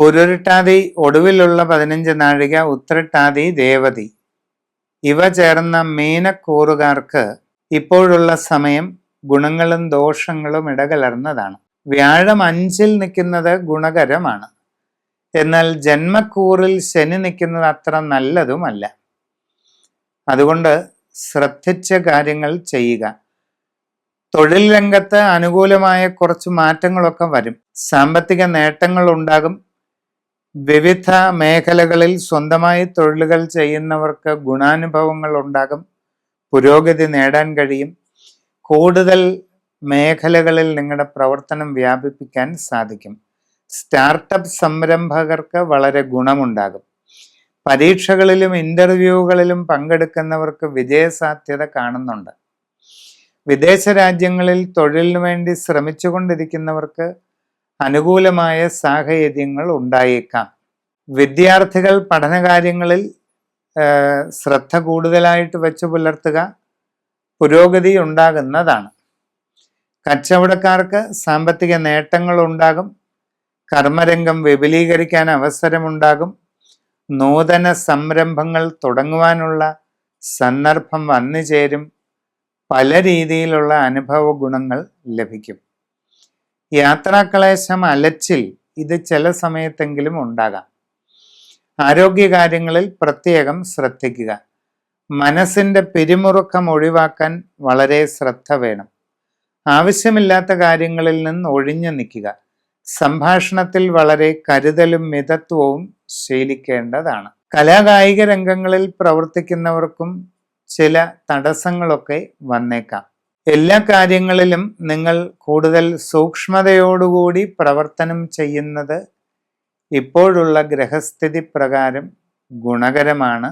പുരുരുട്ടാതി ഒടുവിലുള്ള 15 നാഴിക, ഉത്രട്ടാതി രേവതി ഇവ ചേർന്ന മീനക്കൂറുകാർക്ക് ഇപ്പോഴുള്ള സമയം ഗുണങ്ങളും ദോഷങ്ങളും ഇടകലർന്നതാണ്. വ്യാഴം 5-ൽ നിൽക്കുന്നത് ഗുണകരമാണ്. എന്നാൽ ജന്മക്കൂറിൽ ശനി നിൽക്കുന്നത് അത്ര നല്ലതുമല്ല. അതുകൊണ്ട് ശ്രദ്ധിച്ച കാര്യങ്ങൾ ചെയ്യുക. തൊഴിൽ രംഗത്ത് അനുകൂലമായ കുറച്ച് മാറ്റങ്ങളൊക്കെ വരും. സാമ്പത്തിക നേട്ടങ്ങൾ ഉണ്ടാകും. വിവിധ മേഖലകളിൽ സ്വന്തമായി തൊഴിലുകൾ ചെയ്യുന്നവർക്ക് ഗുണാനുഭവങ്ങൾ ഉണ്ടാകും. പുരോഗതി നേടാൻ കഴിയും. കൂടുതൽ മേഖലകളിൽ നിങ്ങളുടെ പ്രവർത്തനം വ്യാപിപ്പിക്കാൻ സാധിക്കും. സ്റ്റാർട്ടപ്പ് സംരംഭകർക്ക് വളരെ ഗുണമുണ്ടാകും. പരീക്ഷകളിലും ഇന്റർവ്യൂകളിലും പങ്കെടുക്കുന്നവർക്ക് വിജയസാധ്യത കാണുന്നുണ്ട്. വിദേശ രാജ്യങ്ങളിൽ തൊഴിലിനു വേണ്ടി ശ്രമിച്ചുകൊണ്ടിരിക്കുന്നവർക്ക് അനുകൂലമായ സാഹചര്യങ്ങൾ ഉണ്ടായേക്കാം. വിദ്യാർത്ഥികൾ പഠനകാര്യങ്ങളിൽ ശ്രദ്ധ കൂടുതലായിട്ട് വെച്ച് പുലർത്തുക. പുരോഗതി ഉണ്ടാകുന്നതാണ്. കച്ചവടക്കാർക്ക് സാമ്പത്തിക നേട്ടങ്ങൾ ഉണ്ടാകും. കർമ്മരംഗം വിപുലീകരിക്കാൻ അവസരമുണ്ടാകും. നൂതന സംരംഭങ്ങൾ തുടങ്ങുവാനുള്ള സന്ദർഭം വന്നു ചേരും. പല രീതിയിലുള്ള അനുഭവ ഗുണങ്ങൾ ലഭിക്കും. യാത്രാക്ലേശം, അലച്ചിൽ ഇത് ചില സമയത്തെങ്കിലും ഉണ്ടാകാം. ആരോഗ്യകാര്യങ്ങളിൽ പ്രത്യേകം ശ്രദ്ധിക്കുക. മനസ്സിൻ്റെ പിരിമുറുക്കം ഒഴിവാക്കാൻ വളരെ ശ്രദ്ധ വേണം. ആവശ്യമില്ലാത്ത കാര്യങ്ങളിൽ നിന്ന് ഒഴിഞ്ഞു നിൽക്കുക. സംഭാഷണത്തിൽ വളരെ കരുതലും മിതത്വവും ശീലിക്കേണ്ടതാണ്. കലാകായിക രംഗങ്ങളിൽ പ്രവർത്തിക്കുന്നവർക്കും ചില തടസ്സങ്ങളൊക്കെ വന്നേക്കാം. എല്ലാ കാര്യങ്ങളിലും നിങ്ങൾ കൂടുതൽ സൂക്ഷ്മതയോടുകൂടി പ്രവർത്തനം ചെയ്യുന്നത് ഇപ്പോഴുള്ള ഗ്രഹസ്ഥിതി പ്രകാരം ഗുണകരമാണ്.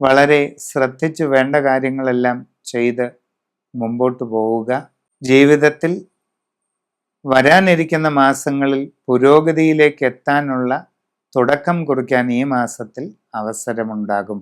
വളരെ ശ്രദ്ധിച്ചു വേണ്ട കാര്യങ്ങളെല്ലാം ചെയ്ത് മുമ്പോട്ട് പോവുക. ജീവിതത്തിൽ വരാനിരിക്കുന്ന മാസങ്ങളിൽ പുരോഗതിയിലേക്ക് എത്താനുള്ള തുടക്കം കുറിക്കാൻ ഈ മാസത്തിൽ അവസരമുണ്ടാകും.